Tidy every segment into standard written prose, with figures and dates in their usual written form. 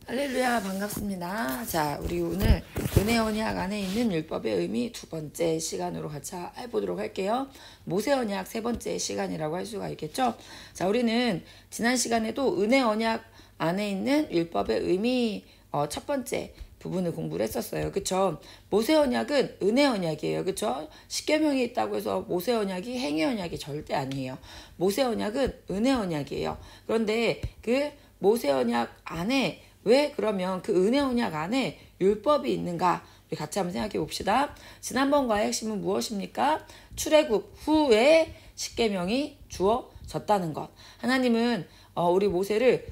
할렐루야, 반갑습니다. 자, 우리 오늘 은혜 언약 안에 있는 율법의 의미 두 번째 시간으로 같이 해보도록 할게요. 모세 언약 세 번째 시간이라고 할 수가 있겠죠. 자, 우리는 지난 시간에도 은혜 언약 안에 있는 율법의 의미 첫 번째 부분을 공부를 했었어요. 그쵸? 모세 언약은 은혜 언약이에요. 그쵸? 십계명이 있다고 해서 모세 언약이 행위 언약이 절대 아니에요. 모세 언약은 은혜 언약이에요. 그런데 그 모세 언약 안에 왜 그러면 그 은혜 언약 안에 율법이 있는가? 우리 같이 한번 생각해 봅시다. 지난번과의 핵심은 무엇입니까? 출애굽 후에 십계명이 주어졌다는 것. 하나님은 우리 모세를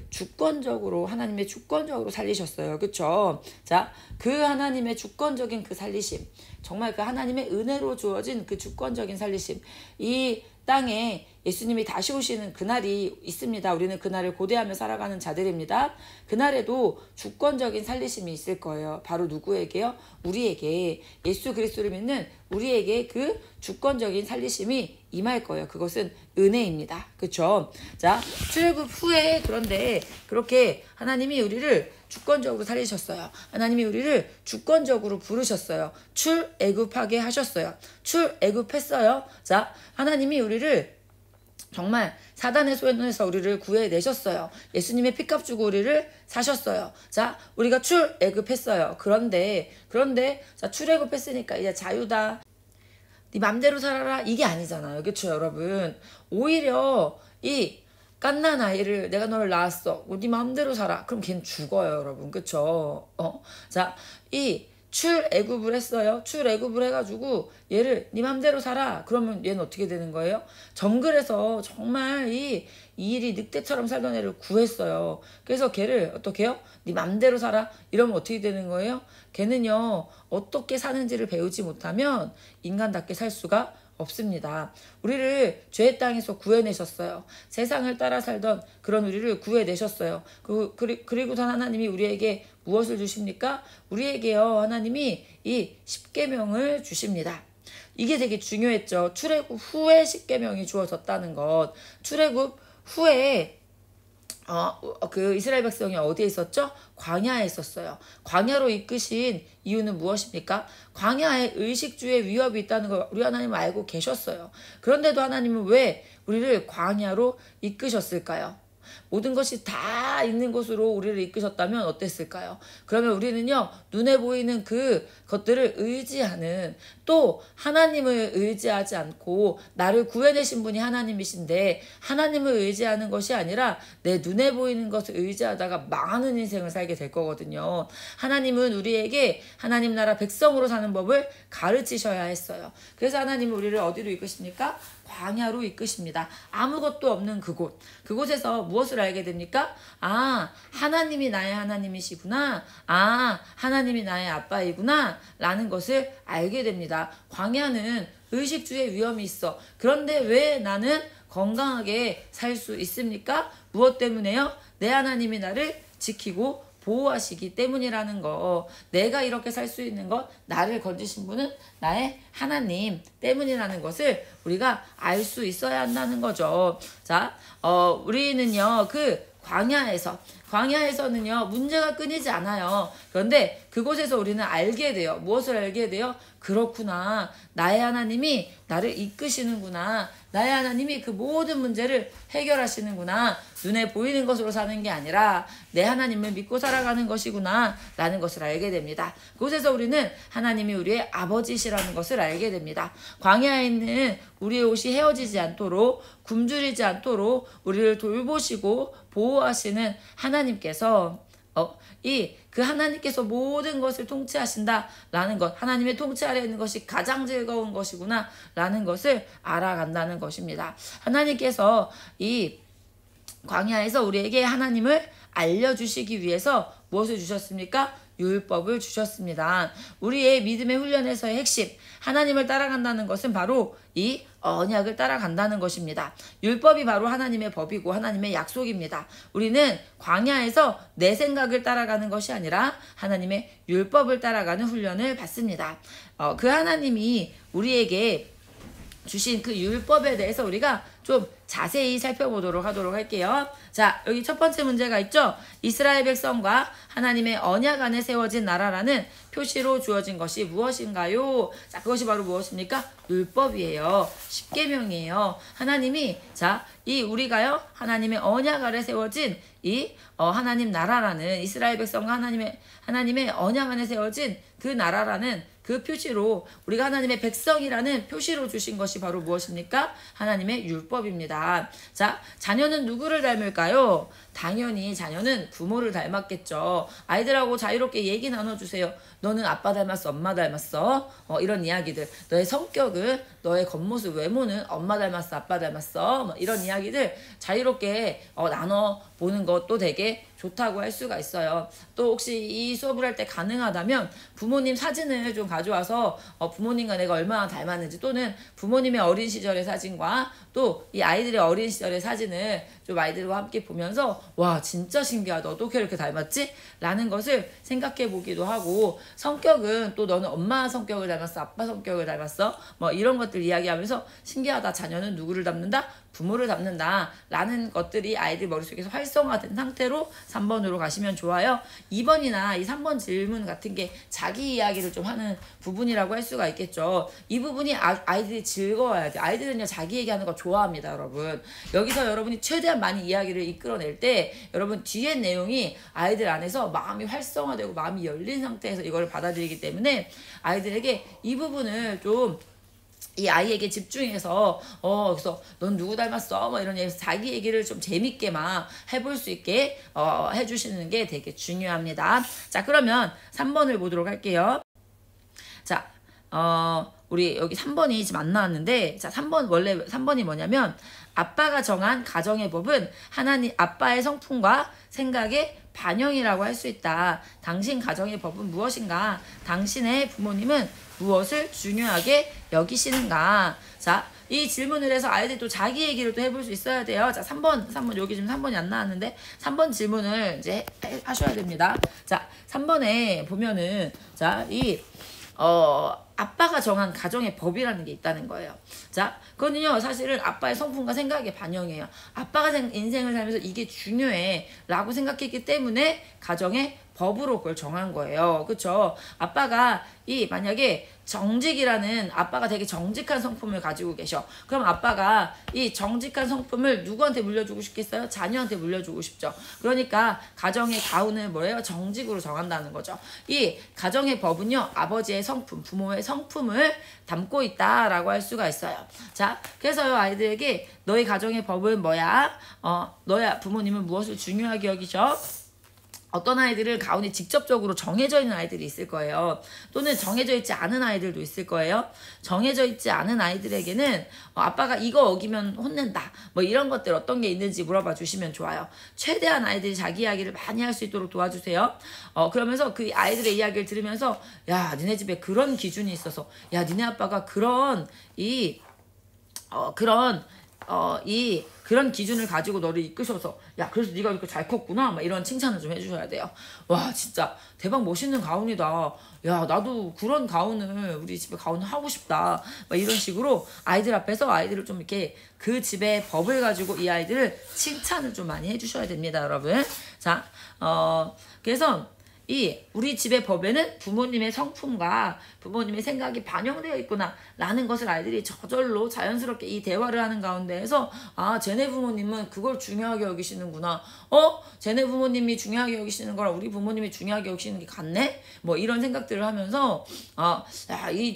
하나님의 주권적으로 살리셨어요. 그쵸? 자, 그 하나님의 주권적인 그 살리심, 정말 그 하나님의 은혜로 주어진 그 주권적인 살리심, 이 땅에 예수님이 다시 오시는 그날이 있습니다. 우리는 그날을 고대하며 살아가는 자들입니다. 그날에도 주권적인 살리심이 있을 거예요. 바로 누구에게요? 우리에게, 예수 그리스도를 믿는 우리에게 그 주권적인 살리심이 임할 거예요. 그것은 은혜입니다. 그렇죠? 자, 출애굽 후에 그런데 그렇게 하나님이 우리를 주권적으로 살리셨어요. 하나님이 우리를 주권적으로 부르셨어요. 출애굽하게 하셨어요. 출애굽했어요. 자, 하나님이 우리를 정말 사단의 손에서 우리를 구해내셨어요. 예수님의 피값 주고 우리를 사셨어요. 자, 우리가 출애굽했어요. 그런데 자, 출애굽했으니까 이제 자유다, 네 맘대로 살아라, 이게 아니잖아요. 그렇죠, 여러분? 오히려 이 갓난 아이를, 내가 너를 낳았어, 네 맘대로 살아, 그럼 걔는 죽어요, 여러분. 그쵸? 자, 이 출애굽을 했어요. 출애굽을 해가지고 얘를 네 맘대로 살아, 그러면 얘는 어떻게 되는 거예요? 정글에서 정말 이 일이 늑대처럼 살던 애를 구했어요. 그래서 걔를 어떻게 해요? 네 맘대로 살아, 이러면 어떻게 되는 거예요? 걔는요, 어떻게 사는지를 배우지 못하면 인간답게 살 수가 없습니다. 우리를 죄의 땅에서 구해내셨어요. 세상을 따라 살던 그런 우리를 구해내셨어요. 그리고 하나님이 우리에게 무엇을 주십니까? 우리에게요, 하나님이 이 십계명을 주십니다. 이게 되게 중요했죠. 출애굽 후에 십계명이 주어졌다는 것. 출애굽 후에 그 이스라엘 백성이 어디에 있었죠? 광야에 있었어요. 광야로 이끄신 이유는 무엇입니까? 광야에 의식주의 위협이 있다는 걸 우리 하나님은 알고 계셨어요. 그런데도 하나님은 왜 우리를 광야로 이끄셨을까요? 모든 것이 다 있는 곳으로 우리를 이끄셨다면 어땠을까요? 그러면 우리는요, 눈에 보이는 그 것들을 의지하는, 또 하나님을 의지하지 않고 나를 구해내신 분이 하나님이신데 하나님을 의지하는 것이 아니라 내 눈에 보이는 것을 의지하다가 망하는 인생을 살게 될 거거든요. 하나님은 우리에게 하나님 나라 백성으로 사는 법을 가르치셔야 했어요. 그래서 하나님은 우리를 어디로 이끄십니까? 광야로 이끄십니다. 아무것도 없는 그곳에서 무엇을 알게 됩니까? 아, 하나님이 나의 하나님이시구나. 아, 하나님이 나의 아빠이구나 라는 것을 알게 됩니다. 광야는 의식주의 위험이 있어. 그런데 왜 나는 건강하게 살 수 있습니까? 무엇 때문에요? 내 하나님이 나를 지키고 보호하시기 때문이라는 거. 내가 이렇게 살 수 있는 것, 나를 건지신 분은 나의 하나님 때문이라는 것을 우리가 알 수 있어야 한다는 거죠. 자, 우리는요, 그 광야에서는요, 문제가 끊이지 않아요. 그런데 그곳에서 우리는 알게 돼요. 무엇을 알게 돼요? 그렇구나, 나의 하나님이 나를 이끄시는구나, 나의 하나님이 그 모든 문제를 해결하시는구나, 눈에 보이는 것으로 사는 게 아니라 내 하나님을 믿고 살아가는 것이구나 라는 것을 알게 됩니다. 그곳에서 우리는 하나님이 우리의 아버지시라는 것을 알게 됩니다. 광야에 있는 우리의 옷이 헤어지지 않도록, 굶주리지 않도록 우리를 돌보시고 보호하시는 하나님께서 그 하나님께서 모든 것을 통치하신다라는 것, 하나님의 통치 아래 있는 것이 가장 즐거운 것이구나 라는 것을 알아간다는 것입니다. 하나님께서 이 광야에서 우리에게 하나님을 알려주시기 위해서 무엇을 주셨습니까? 율법을 주셨습니다. 우리의 믿음의 훈련에서의 핵심, 하나님을 따라간다는 것은 바로 이 언약을 따라간다는 것입니다. 율법이 바로 하나님의 법이고 하나님의 약속입니다. 우리는 광야에서 내 생각을 따라가는 것이 아니라 하나님의 율법을 따라가는 훈련을 받습니다. 그 하나님이 우리에게 주신 그 율법에 대해서 우리가 좀 자세히 살펴보도록 하도록 할게요. 자, 여기 첫 번째 문제가 있죠. 이스라엘 백성과 하나님의 언약 안에 세워진 나라라는 표시로 주어진 것이 무엇인가요? 자, 그것이 바로 무엇입니까? 율법이에요. 십계명이에요. 하나님이 이 우리가요 하나님의 언약 아래 세워진 이 하나님 나라라는 이스라엘 백성과 하나님의 언약 안에 세워진 그 나라라는 그 표시로 우리가 하나님의 백성이라는 표시로 주신 것이 바로 무엇입니까? 하나님의 율법입니다. 자, 자녀는 누구를 닮을까요? 당연히 자녀는 부모를 닮았겠죠. 아이들하고 자유롭게 얘기 나눠주세요. 너는 아빠 닮았어, 엄마 닮았어? 이런 이야기들. 너의 성격은, 너의 겉모습, 외모는 엄마 닮았어, 아빠 닮았어? 이런 이야기들 자유롭게 나눠보는 것도 되게 좋다고 할 수가 있어요. 또 혹시 이 수업을 할 때 가능하다면 부모님 사진을 좀 가져와서 부모님과 내가 얼마나 닮았는지, 또는 부모님의 어린 시절의 사진과 또 이 아이들의 어린 시절의 사진을 좀 아이들과 함께 보면서 와 진짜 신기하다, 어떻게 이렇게 닮았지? 라는 것을 생각해 보기도 하고, 성격은 또 너는 엄마 성격을 닮았어, 아빠 성격을 닮았어, 뭐 이런 것들 이야기하면서 신기하다, 자녀는 누구를 닮는다? 부모를 닮는다 라는 것들이 아이들 머릿속에서 활성화된 상태로 3번으로 가시면 좋아요. 2번이나 이 3번 질문 같은 게 자기 이야기를 좀 하는 부분이라고 할 수가 있겠죠. 이 부분이 아이들이 즐거워야 돼. 아이들은요 자기 얘기하는 거 좋아합니다, 여러분. 여기서 여러분이 최대한 많이 이야기를 이끌어낼 때 여러분 뒤에 내용이 아이들 안에서 마음이 활성화되고 마음이 열린 상태에서 이걸 받아들이기 때문에 아이들에게 이 부분을 좀 이 아이에게 집중해서 그래서 넌 누구 닮았어? 뭐 이런 얘기, 자기 얘기를 좀 재밌게 막 해볼 수 있게 해주시는 게 되게 중요합니다. 자, 그러면 3번을 보도록 할게요. 자, 우리 여기 3번이 지금 안 나왔는데, 자, 원래 3번이 뭐냐면, 아빠가 정한 가정의 법은 아빠의 성품과 생각의 반영이라고 할 수 있다. 당신 가정의 법은 무엇인가? 당신의 부모님은 무엇을 중요하게 여기시는가? 자, 이 질문을 해서 아이들이 또 자기 얘기를 또 해볼 수 있어야 돼요. 자, 3번, 여기 지금 3번이 안 나왔는데, 3번 질문을 이제 하셔야 됩니다. 자, 3번에 보면은, 자, 아빠가 정한 가정의 법이라는 게 있다는 거예요. 자, 그거는요, 사실은 아빠의 성품과 생각의 반영이에요. 아빠가 인생을 살면서 이게 중요해 라고 생각했기 때문에 가정의 법으로 그걸 정한 거예요. 그쵸? 아빠가 만약에 정직이라는, 아빠가 되게 정직한 성품을 가지고 계셔. 그럼 아빠가 이 정직한 성품을 누구한테 물려주고 싶겠어요? 자녀한테 물려주고 싶죠. 그러니까 가정의 가훈을 뭐예요? 정직으로 정한다는 거죠. 이 가정의 법은요, 아버지의 성품, 부모의 성품을 담고 있다라고 할 수가 있어요. 자, 그래서요, 아이들에게 너희 가정의 법은 뭐야? 너야 부모님은 무엇을 중요하게 여기셔? 어떤 아이들은 가훈이 직접적으로 정해져 있는 아이들이 있을 거예요. 또는 정해져 있지 않은 아이들도 있을 거예요. 정해져 있지 않은 아이들에게는 아빠가 이거 어기면 혼낸다, 뭐 이런 것들 어떤 게 있는지 물어봐 주시면 좋아요. 최대한 아이들이 자기 이야기를 많이 할 수 있도록 도와주세요. 그러면서 그 아이들의 이야기를 들으면서, 야 니네 집에 그런 기준이 있어서, 야 니네 아빠가 그런 그런 기준을 가지고 너를 이끄셔서, 야 그래서 네가 이렇게 잘 컸구나, 막 이런 칭찬을 좀 해주셔야 돼요. 와 진짜 대박 멋있는 가훈이다, 야 나도 그런 가훈을, 우리 집에 가훈 하고 싶다, 막 이런 식으로 아이들 앞에서 아이들을 좀 이렇게 그 집의 법을 가지고 이 아이들을 칭찬을 좀 많이 해주셔야 됩니다, 여러분. 자, 그래서 우리 집의 법에는 부모님의 성품과 부모님의 생각이 반영되어 있구나 라는 것을 아이들이 저절로 자연스럽게 이 대화를 하는 가운데에서, 아 쟤네 부모님은 그걸 중요하게 여기시는구나, 쟤네 부모님이 중요하게 여기시는 거랑 우리 부모님이 중요하게 여기시는 게 같네, 뭐 이런 생각들을 하면서,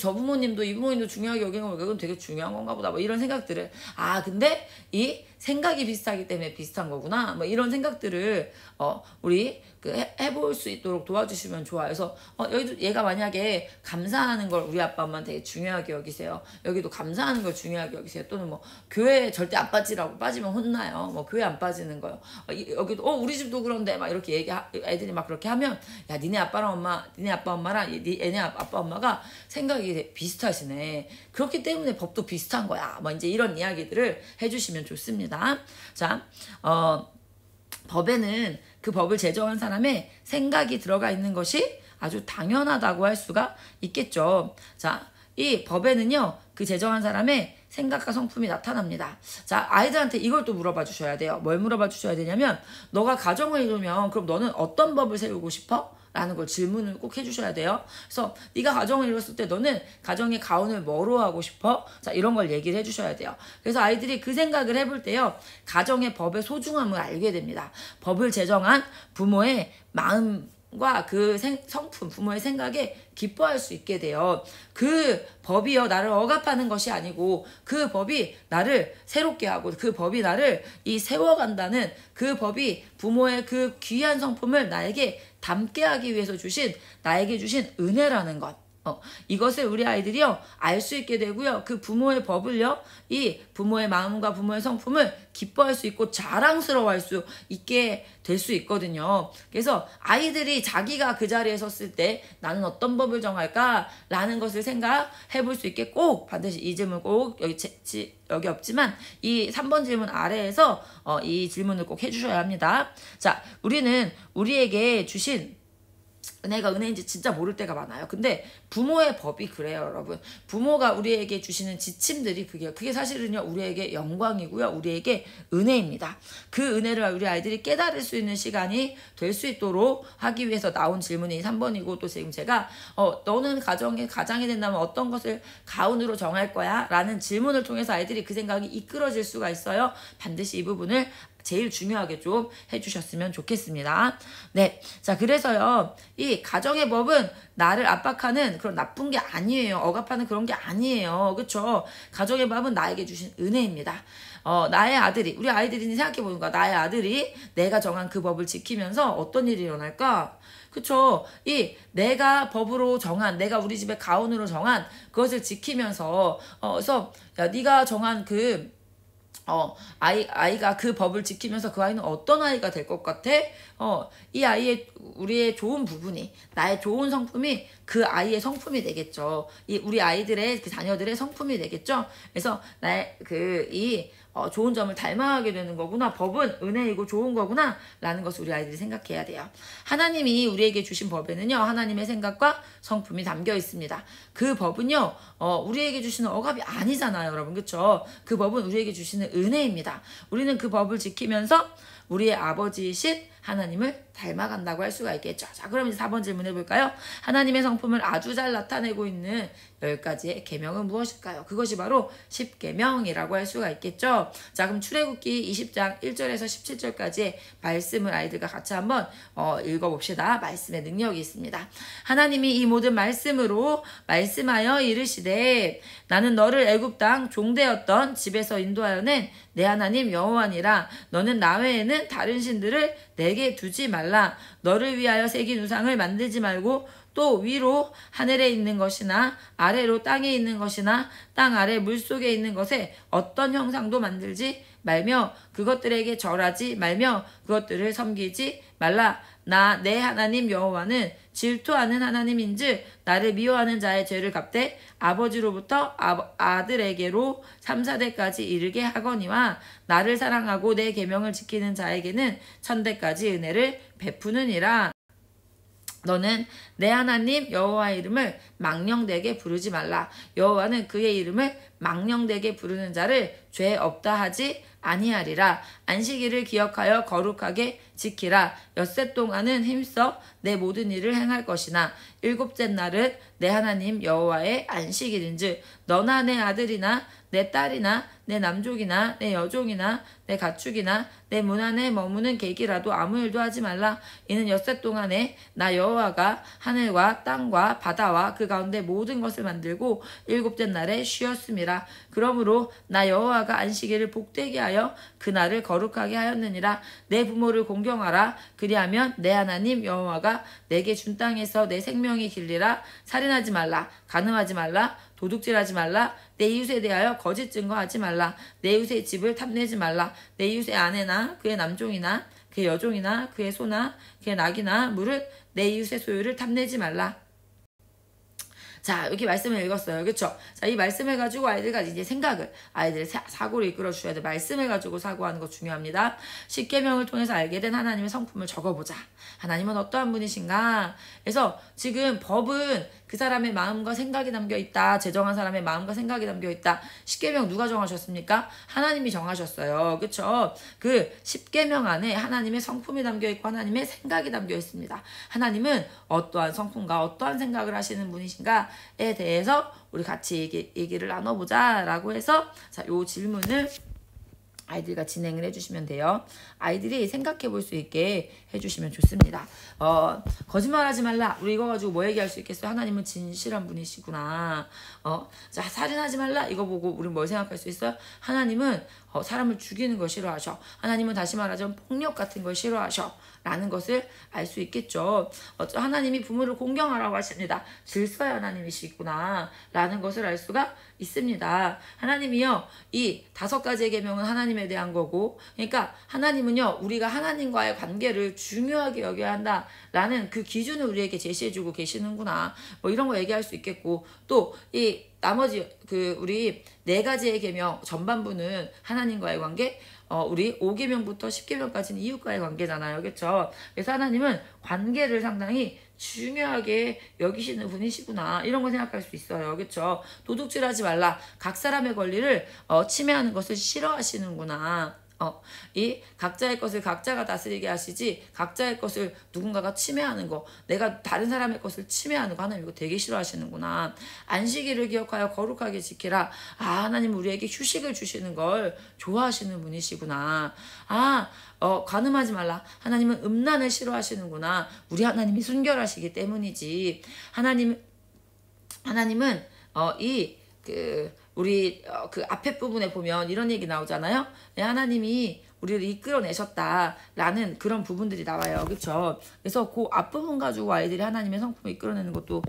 저 부모님도 이 부모님도 중요하게 여기는 거, 그건 되게 중요한 건가 보다, 뭐 이런 생각들을, 근데 이 생각이 비슷하기 때문에 비슷한 거구나, 뭐 이런 생각들을 우리 해볼 수 있도록 도와주시면 좋아요. 그래서 여기도 얘가 만약에 감사하는 걸 우리 아빠 엄마는 되게 중요하게 여기세요. 여기도 감사하는 걸 중요하게 여기세요. 또는 뭐 교회 절대 안 빠지라고, 빠지면 혼나요. 뭐 교회 안 빠지는 거요. 여기도 우리 집도 그런데 막 이렇게 애들이 막 그렇게 하면, 야 니네 아빠 엄마랑 얘네 아빠 엄마가 생각이 비슷하시네, 그렇기 때문에 법도 비슷한 거야, 뭐 이제 이런 이야기들을 해주시면 좋습니다. 자, 법에는 그 법을 제정한 사람의 생각이 들어가 있는 것이 아주 당연하다고 할 수가 있겠죠. 자, 이 법에는요, 그 제정한 사람의 생각과 성품이 나타납니다. 자, 아이들한테 이걸 또 물어봐 주셔야 돼요. 뭘 물어봐 주셔야 되냐면 너가 가정을 이루면 그럼 너는 어떤 법을 세우고 싶어? 라는 걸 질문을 꼭 해주셔야 돼요. 그래서 네가 가정을 이뤘을 때 너는 가정의 가운을 뭐로 하고 싶어? 자, 이런 걸 얘기를 해주셔야 돼요. 그래서 아이들이 그 생각을 해볼 때요, 가정의 법의 소중함을 알게 됩니다. 법을 제정한 부모의 마음과 그 성품, 부모의 생각에 기뻐할 수 있게 돼요. 그 법이요, 나를 억압하는 것이 아니고 그 법이 나를 새롭게 하고 그 법이 나를 세워간다는, 그 법이 부모의 그 귀한 성품을 나에게 담게 하기 위해서 나에게 주신 은혜라는 것. 이것을 우리 아이들이요, 알 수 있게 되고요, 그 부모의 법을요, 이 부모의 마음과 부모의 성품을 기뻐할 수 있고 자랑스러워할 수 있게 될 수 있거든요. 그래서 아이들이 자기가 그 자리에 섰을 때 나는 어떤 법을 정할까? 라는 것을 생각해 볼 수 있게 꼭 반드시 이 질문 꼭 여기 없지만 이 3번 질문 아래에서 이 질문을 꼭 해주셔야 합니다. 자, 우리는 우리에게 주신 은혜가 은혜인지 진짜 모를 때가 많아요. 근데 부모의 법이 그래요, 여러분. 부모가 우리에게 주시는 지침들이 그게 사실은요, 우리에게 영광이고요, 우리에게 은혜입니다. 그 은혜를 우리 아이들이 깨달을 수 있는 시간이 될 수 있도록 하기 위해서 나온 질문이 3번이고, 또 지금 제가 너는 가장이 된다면 어떤 것을 가운으로 정할 거야? 라는 질문을 통해서 아이들이 그 생각이 이끌어질 수가 있어요. 반드시 이 부분을 제일 중요하게 좀 해주셨으면 좋겠습니다. 네. 자, 그래서요, 이 가정의 법은 나를 압박하는 그런 나쁜 게 아니에요. 억압하는 그런 게 아니에요. 그쵸? 가정의 법은 나에게 주신 은혜입니다. 나의 아들이, 우리 아이들이 생각해 보는 거야. 나의 아들이 내가 정한 그 법을 지키면서 어떤 일이 일어날까? 그쵸? 내가 법으로 정한, 내가 우리 집의 가훈으로 정한 그것을 지키면서, 그래서, 야, 네가 정한 아이가 그 법을 지키면서 그 아이는 어떤 아이가 될 것 같아? 이 아이의, 우리의 좋은 부분이, 나의 좋은 성품이 그 아이의 성품이 되겠죠. 우리 아이들의, 그 자녀들의 성품이 되겠죠. 그래서 좋은 점을 닮아가게 되는 거구나. 법은 은혜이고 좋은 거구나. 라는 것을 우리 아이들이 생각해야 돼요. 하나님이 우리에게 주신 법에는요, 하나님의 생각과 성품이 담겨 있습니다. 그 법은요, 우리에게 주시는 억압이 아니잖아요, 여러분. 그쵸? 그 법은 우리에게 주시는 은혜입니다. 우리는 그 법을 지키면서 우리의 아버지이신 하나님을 닮아간다고 할 수가 있겠죠. 자, 그럼 이제 4번 질문 해볼까요? 하나님의 성품을 아주 잘 나타내고 있는 10가지의 계명은 무엇일까요? 그것이 바로 10계명이라고 할 수가 있겠죠. 자, 그럼 출애굽기 20장 1절에서 17절까지의 말씀을 아이들과 같이 한번 읽어봅시다. 말씀의 능력이 있습니다. 하나님이 이 모든 말씀으로 말씀하여 이르시되 나는 너를 애굽 땅 종되었던 집에서 인도하여 낸 내 하나님 여호와니라. 너는 나 외에는 다른 신들을 내게 두지 말라. 너를 위하여 새긴 우상을 만들지 말고 또 위로 하늘에 있는 것이나 아래로 땅에 있는 것이나 땅 아래 물속에 있는 것에 어떤 형상도 만들지 말며 그것들에게 절하지 말며 그것들을 섬기지 말라. 나 내 하나님 여호와는 질투하는 하나님인즉 나를 미워하는 자의 죄를 갚되 아버지로부터 아들에게로 3, 4대까지 이르게 하거니와 나를 사랑하고 내 계명을 지키는 자에게는 1000대까지 은혜를 베푸느니라. 너는 내 하나님 여호와의 이름을 망령되게 부르지 말라. 여호와는 그의 이름을 망령되게 부르는 자를 죄 없다 하지 아니하리라. 안식일을 기억하여 거룩하게 지키라. 엿새 동안은 힘써 내 모든 일을 행할 것이나 일곱째 날은 내 하나님 여호와의 안식일인즉 너나 내 아들이나 내 딸이나 내 남족이나 내 여종이나 내 가축이나 내 문 안에 머무는 객이라도 아무 일도 하지 말라. 이는 엿새 동안에 나 여호와가 하늘과 땅과 바다와 그 가운데 모든 것을 만들고 일곱째 날에 쉬었음이라. 그러므로 나 여호와가 안식일을 복되게 하여 그날을 거룩하게 하였느니라. 내 부모를 공경하라. 그리하면 내 하나님 여호와가 내게 준 땅에서 내 생명이 길리라. 살인하지 말라. 간음하지 말라. 도둑질하지 말라. 내 이웃에 대하여 거짓 증거하지 말라. 내 이웃의 집을 탐내지 말라. 내 이웃의 아내나 그의 남종이나 그의 여종이나 그의 소나 그의 낙이나 무릇 내 이웃의 소유를 탐내지 말라. 자, 이렇게 말씀을 읽었어요. 그쵸? 자, 이 말씀을 가지고 아이들과 이제 아이들의 사고를 이끌어 주셔야 돼. 말씀을 가지고 사고하는 거 중요합니다. 10계명을 통해서 알게 된 하나님의 성품을 적어보자. 하나님은 어떠한 분이신가? 그래서 지금 법은 그 사람의 마음과 생각이 담겨 있다. 제정한 사람의 마음과 생각이 담겨 있다. 십계명 누가 정하셨습니까? 하나님이 정하셨어요. 그쵸? 그 십계명 안에 하나님의 성품이 담겨 있고 하나님의 생각이 담겨 있습니다. 하나님은 어떠한 성품과 어떠한 생각을 하시는 분이신가에 대해서 우리 같이 얘기를 나눠보자 라고 해서 자, 요 질문을 아이들과 진행을 해주시면 돼요. 아이들이 생각해 볼 수 있게 해주시면 좋습니다. 거짓말하지 말라. 우리 이거 가지고 뭐 얘기할 수 있겠어요? 하나님은 진실한 분이시구나. 자, 살인하지 말라. 이거 보고 우리 뭘 생각할 수 있어요? 하나님은 사람을 죽이는 걸 싫어하셔. 하나님은 다시 말하자면 폭력 같은 걸 싫어하셔. 라는 것을 알 수 있겠죠. 하나님이 부모를 공경하라고 하십니다. 질서의 하나님이시구나 라는 것을 알 수가 있습니다. 하나님이요, 이 5가지의 계명은 하나님에 대한 거고, 그러니까 하나님은요, 우리가 하나님과의 관계를 중요하게 여겨야 한다 라는 그 기준을 우리에게 제시해주고 계시는구나, 뭐 이런 거 얘기할 수 있겠고, 또 이 나머지 우리 4가지의 계명 전반부는 하나님과의 관계, 우리 5계명부터 10계명까지는 이웃과의 관계잖아요. 그렇죠? 그래서 하나님은 관계를 상당히 중요하게 여기시는 분이시구나, 이런 거 생각할 수 있어요. 그렇죠? 도둑질하지 말라. 각 사람의 권리를 침해하는 것을 싫어하시는구나. 이 각자의 것을 각자가 다스리게 하시지 각자의 것을 누군가가 침해하는 거, 내가 다른 사람의 것을 침해하는 거 하나님 이거 되게 싫어하시는구나. 안식일을 기억하여 거룩하게 지키라. 하나님 우리에게 휴식을 주시는 걸 좋아하시는 분이시구나. 간음하지 말라. 하나님은 음란을 싫어하시는구나. 우리 하나님이 순결하시기 때문이지. 하나님은 우리 그 앞에 부분에 보면 이런 얘기 나오잖아요. 네, 하나님이 우리를 이끌어내셨다라는 그런 부분들이 나와요. 그렇죠? 그래서 그 앞부분 가지고 아이들이 하나님의 성품을 이끌어내는 것도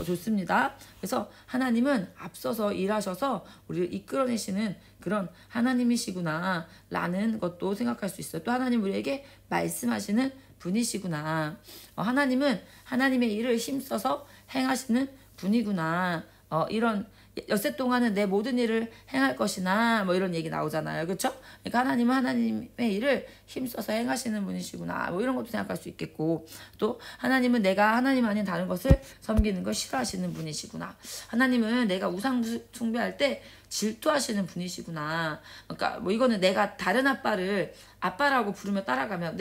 좋습니다. 그래서 하나님은 앞서서 일하셔서 우리를 이끌어내시는 그런 하나님이시구나 라는 것도 생각할 수 있어요. 또 하나님 우리에게 말씀하시는 분이시구나. 하나님은 하나님의 일을 힘써서 행하시는 분이구나. 이런 엿새 동안은 내 모든 일을 행할 것이나 뭐 이런 얘기 나오잖아요. 그렇죠? 그러니까 하나님은 하나님의 일을 힘써서 행하시는 분이시구나. 뭐 이런 것도 생각할 수 있겠고, 또 하나님은 내가 하나님 아닌 다른 것을 섬기는 걸 싫어하시는 분이시구나. 하나님은 내가 우상 숭배할 때 질투하시는 분이시구나. 그러니까 뭐 이거는 내가 다른 아빠를 아빠라고 부르며 따라가면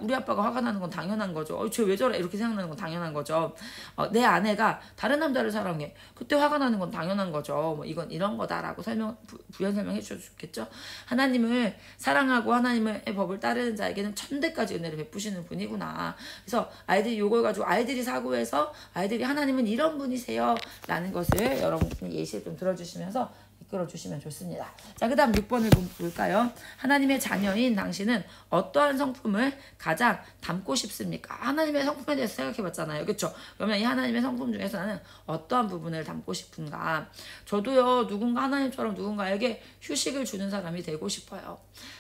우리 아빠가 화가 나는 건 당연한 거죠. 쟤 왜 저래? 이렇게 생각나는 건 당연한 거죠. 내 아내가 다른 남자를 사랑해. 그때 화가 나는 건 당연한 거죠. 뭐 이건 이런 거다라고 부연 설명해 주셨겠죠. 하나님을 사랑하고 하나님의 법을 따르는 자에게는 천대까지 은혜를 베푸시는 분이구나. 그래서 아이들이 요걸 가지고 아이들이 사고해서 아이들이 하나님은 이런 분이세요 라는 것을 여러분이 예시를 좀 들어주시면서 이끌어주시면 좋습니다. 자, 그 다음 6번을 볼까요? 하나님의 자녀인 당신은 어떠한 성품을 가장 담고 싶습니까? 하나님의 성품에 대해서 생각해봤잖아요. 그렇죠? 그러면 이 하나님의 성품 중에서 나는 어떠한 부분을 담고 싶은가? 저도요, 하나님처럼 누군가에게 휴식을 주는 사람이 되고 싶어요.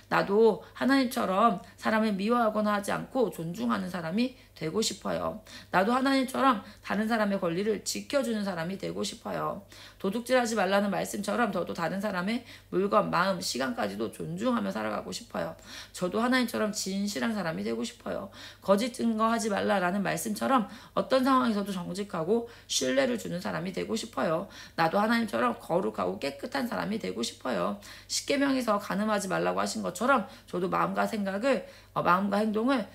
나도 하나님처럼 사람을 미워하거나 하지 않고 존중하는 사람이 되고 싶어요. 나도 하나님처럼 다른 사람의 권리를 지켜주는 사람이 되고 싶어요. 도둑질하지 말라는 말씀처럼 저도 다른 사람의 물건, 마음, 시간까지도 존중하며 살아가고 싶어요. 저도 하나님처럼 진실한 사람이 되고 싶어요. 거짓 증거하지 말라라는 말씀처럼 어떤 상황에서도 정직하고 신뢰를 주는 사람이 되고 싶어요. 나도 하나님처럼 거룩하고 깨끗한 사람이 되고 싶어요. 십계명에서 간음하지 말라고 하신 것처럼 저도 마음과 행동을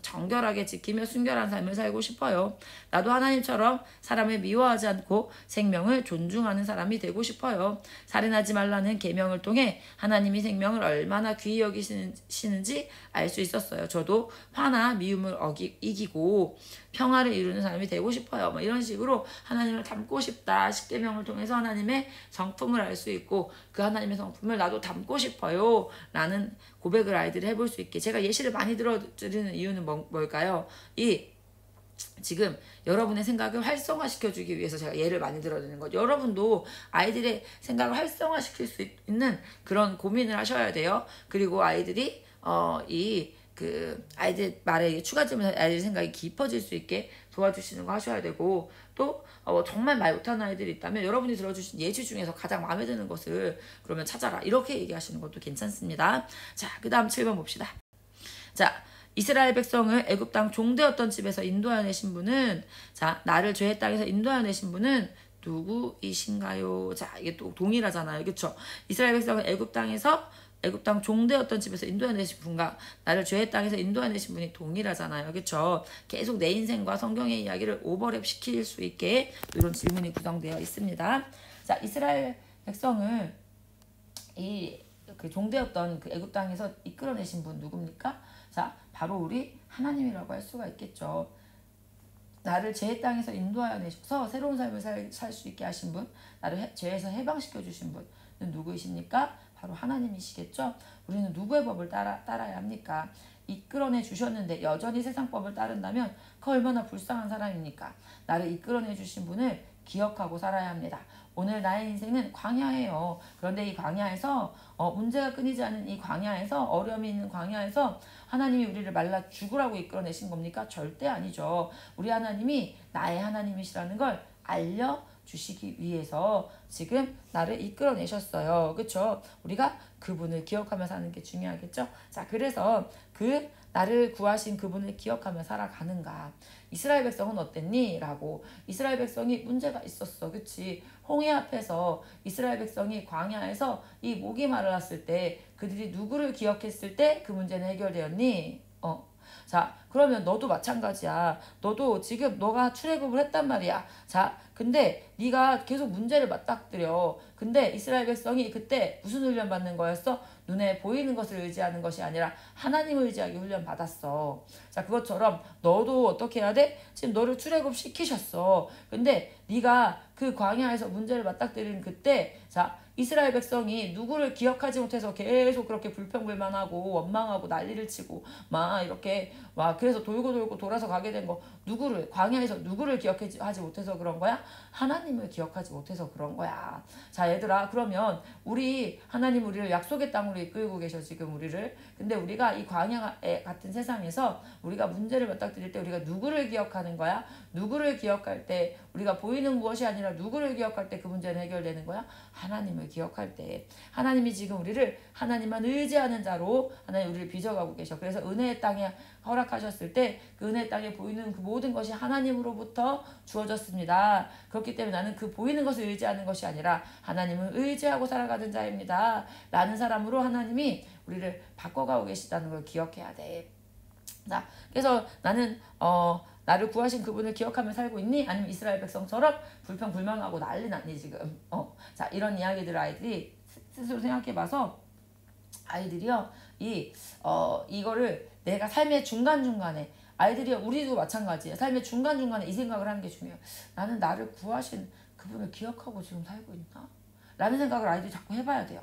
정결하게 지키며 순결한 삶을 살고 싶어요. 나도 하나님처럼 사람을 미워하지 않고 생명을 존중하는 사람이 되고 싶어요. 살인하지 말라는 계명을 통해 하나님이 생명을 얼마나 귀히 여기시는지 알 수 있었어요. 저도 화나 미움을 이기고 평화를 이루는 사람이 되고 싶어요. 뭐 이런 식으로 하나님을 닮고 싶다. 십계명을 통해서 하나님의 성품을 알 수 있고 그 하나님의 성품을 나도 닮고 싶어요 라는 고백을 아이들이 해볼 수 있게 제가 예시를 많이 들어드리는 이유는 뭘까요? 지금 여러분의 생각을 활성화시켜주기 위해서 제가 예를 많이 들어드리는 거죠. 여러분도 아이들의 생각을 활성화시킬 수 있는 그런 고민을 하셔야 돼요. 그리고 아이들이 아이들 말에 추가 질문에서 아이들 생각이 깊어질 수 있게 도와주시는 거 하셔야 되고, 또 정말 말 못하는 아이들이 있다면 여러분이 들어주신 예시 중에서 가장 마음에 드는 것을 그러면 찾아라 이렇게 얘기하시는 것도 괜찮습니다. 자, 그 다음 7번 봅시다. 자, 이스라엘 백성을 애굽 땅 종되었던 집에서 인도하여 내신 분은, 자, 나를 죄의 땅에서 인도하여 내신 분은 누구이신가요? 자, 이게 또 동일하잖아요. 그렇죠? 이스라엘 백성은 애굽 땅 종되었던 집에서 인도해 내신 분과 나를 죄의 땅에서 인도해 내신 분이 동일하잖아요. 그렇죠? 계속 내 인생과 성경의 이야기를 오버랩 시킬 수 있게 이런 질문이 구성되어 있습니다. 자, 이스라엘 백성을 그 종되었던 그 애굽 땅에서 이끌어내신 분 누굽니까? 자, 바로 우리 하나님이라고 할 수가 있겠죠. 나를 죄의 땅에서 인도하여 내셔서 새로운 삶을 살 수 있게 하신 분, 나를 죄에서 해방시켜 주신 분은 누구이십니까? 바로 하나님이시겠죠. 우리는 누구의 법을 따라야 합니까? 이끌어내 주셨는데 여전히 세상 법을 따른다면 그 얼마나 불쌍한 사람입니까? 나를 이끌어내 주신 분을 기억하고 살아야 합니다. 오늘 나의 인생은 광야예요. 그런데 이 광야에서 문제가 끊이지 않은 이 광야에서, 어려움이 있는 광야에서 하나님이 우리를 말라 죽으라고 이끌어내신 겁니까? 절대 아니죠. 우리 하나님이 나의 하나님이시라는 걸 알려주시기 위해서 지금 나를 이끌어내셨어요. 그렇죠? 우리가 그분을 기억하며 사는 게 중요하겠죠? 자, 그래서 나를 구하신 그분을 기억하며 살아가는가. 이스라엘 백성은 어땠니? 라고. 이스라엘 백성이 문제가 있었어. 그치? 홍해 앞에서 이스라엘 백성이 광야에서 이 목이 마르았을 때 그들이 누구를 기억했을 때 그 문제는 해결되었니? 자, 그러면 너도 마찬가지야. 너도 지금 너가 출애굽을 했단 말이야. 자, 근데 네가 계속 문제를 맞닥뜨려. 근데 이스라엘 백성이 그때 무슨 훈련 받는 거였어? 눈에 보이는 것을 의지하는 것이 아니라 하나님을 의지하기 훈련 받았어. 자, 그것처럼 너도 어떻게 해야 돼? 지금 너를 출애굽 시키셨어. 근데 네가 그 광야에서 문제를 맞닥뜨리는 그때, 자, 이스라엘 백성이 누구를 기억하지 못해서 계속 그렇게 불평불만하고 원망하고 난리를 치고 막 이렇게 막 그래서 돌고 돌아서 가게 된 거, 광야에서 누구를 기억하지 못해서 그런 거야? 하나님을 기억하지 못해서 그런 거야. 자, 얘들아, 그러면 하나님 우리를 약속의 땅으로 이끌고 계셔, 지금 우리를. 근데 우리가 이 광야 같은 세상에서 우리가 문제를 맞닥뜨릴 때 우리가 누구를 기억하는 거야? 누구를 기억할 때, 우리가 보이는 무엇이 아니라 누구를 기억할 때 그 문제는 해결되는 거야? 하나님을 기억할 때. 하나님이 지금 우리를 하나님만 의지하는 자로 하나님 우리를 빚어가고 계셔. 그래서 은혜의 땅에 허락하셨을 때 그 은혜의 땅에 보이는 그 모든 것이 하나님으로부터 주어졌습니다. 그렇기 때문에 나는 그 보이는 것을 의지하는 것이 아니라 하나님을 의지하고 살아가는 자입니다. 라는 사람으로 하나님이 우리를 바꿔가고 계시다는 걸 기억해야 돼. 자, 그래서 나는 나를 구하신 그분을 기억하며 살고 있니? 아니면 이스라엘 백성처럼 불평불만하고 난리 났니 지금? 자, 이런 이야기들을 아이들이 스스로 생각해봐서 아이들이요 이거를 내가 삶의 중간중간에, 아이들이요 우리도 마찬가지예요. 삶의 중간중간에 이 생각을 하는 게 중요해요. 나는 나를 구하신 그분을 기억하고 지금 살고 있나? 라는 생각을 아이들이 자꾸 해봐야 돼요.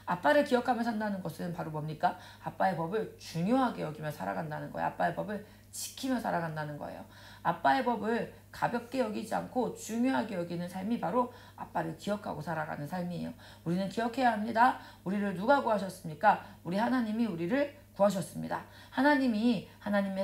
아빠를 기억하며 산다는 것은 바로 뭡니까? 아빠의 법을 중요하게 여기며 살아간다는 거예요. 아빠의 법을 지키며 살아간다는 거예요. 아빠의 법을 가볍게 여기지 않고 중요하게 여기는 삶이 바로 아빠를 기억하고 살아가는 삶이에요. 우리는 기억해야 합니다. 우리를 누가 구하셨습니까? 우리 하나님이 우리를 구하셨습니다. 하나님의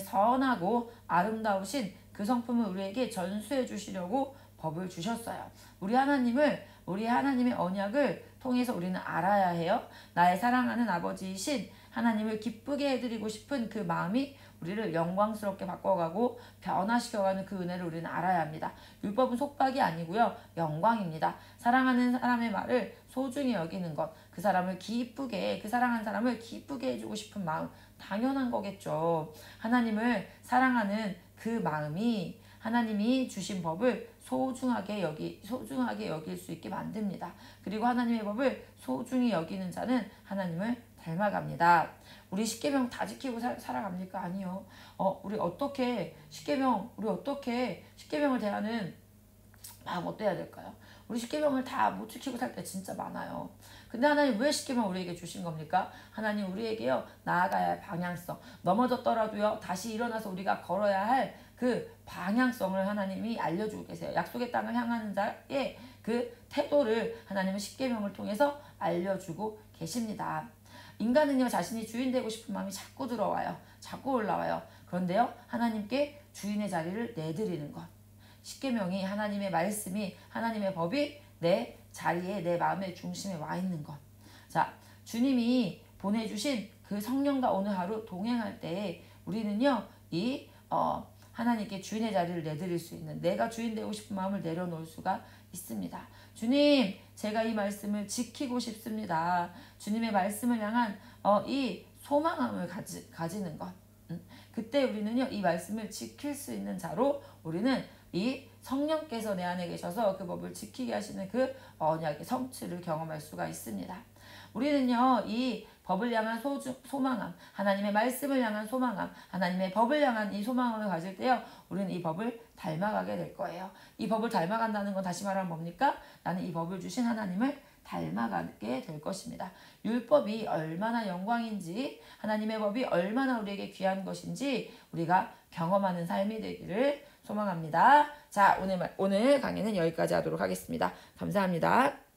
선하고 아름다우신 그 성품을 우리에게 전수해 주시려고 법을 주셨어요. 우리 하나님의 언약을 통해서 우리는 알아야 해요. 나의 사랑하는 아버지이신 하나님을 기쁘게 해드리고 싶은 그 마음이 우리를 영광스럽게 바꿔가고 변화시켜가는 그 은혜를 우리는 알아야 합니다. 율법은 속박이 아니고요, 영광입니다. 사랑하는 사람의 말을 소중히 여기는 것, 그 사랑하는 사람을 기쁘게 해주고 싶은 마음, 당연한 거겠죠. 하나님을 사랑하는 그 마음이 하나님이 주신 법을 소중하게 여길 수 있게 만듭니다. 그리고 하나님의 법을 소중히 여기는 자는 하나님을 닮아갑니다. 우리 십계명 다 지키고 살아갑니까? 아니요. 우리 어떻게 십계명을 대하는 마음 어때야 될까요? 우리 십계명을 다 못 지키고 살 때 진짜 많아요. 근데 하나님 왜 십계명 우리에게 주신 겁니까? 하나님 우리에게요 나아가야 할 방향성, 넘어졌더라도요 다시 일어나서 우리가 걸어야 할 그 방향성을 하나님이 알려주고 계세요. 약속의 땅을 향하는 자의 그 태도를 하나님은 십계명을 통해서 알려주고 계십니다. 인간은요 자신이 주인 되고 싶은 마음이 자꾸 들어와요. 자꾸 올라와요. 그런데요 하나님께 주인의 자리를 내드리는 것, 십계명이, 하나님의 말씀이, 하나님의 법이 내 자리에, 내 마음의 중심에 와 있는 것. 자, 주님이 보내주신 그 성령과 오늘 하루 동행할 때 우리는요 이 하나님께 주인의 자리를 내드릴 수 있는, 내가 주인 되고 싶은 마음을 내려놓을 수가 있습니다. 주님, 제가 이 말씀을 지키고 싶습니다. 주님의 말씀을 향한 이 소망함을 가지는 것. 그때 우리는요 이 말씀을 지킬 수 있는 자로, 우리는 이 성령께서 내 안에 계셔서 그 법을 지키게 하시는 그 언약의 성취를 경험할 수가 있습니다. 우리는요 이 법을 향한 소망함, 하나님의 말씀을 향한 소망함, 하나님의 법을 향한 이 소망함을 가질 때요 우리는 이 법을 닮아가게 될 거예요. 이 법을 닮아간다는 건 다시 말하면 뭡니까? 나는 이 법을 주신 하나님을 닮아가게 될 것입니다. 율법이 얼마나 영광인지, 하나님의 법이 얼마나 우리에게 귀한 것인지 우리가 경험하는 삶이 되기를 소망합니다. 자, 오늘 강의는 여기까지 하도록 하겠습니다. 감사합니다.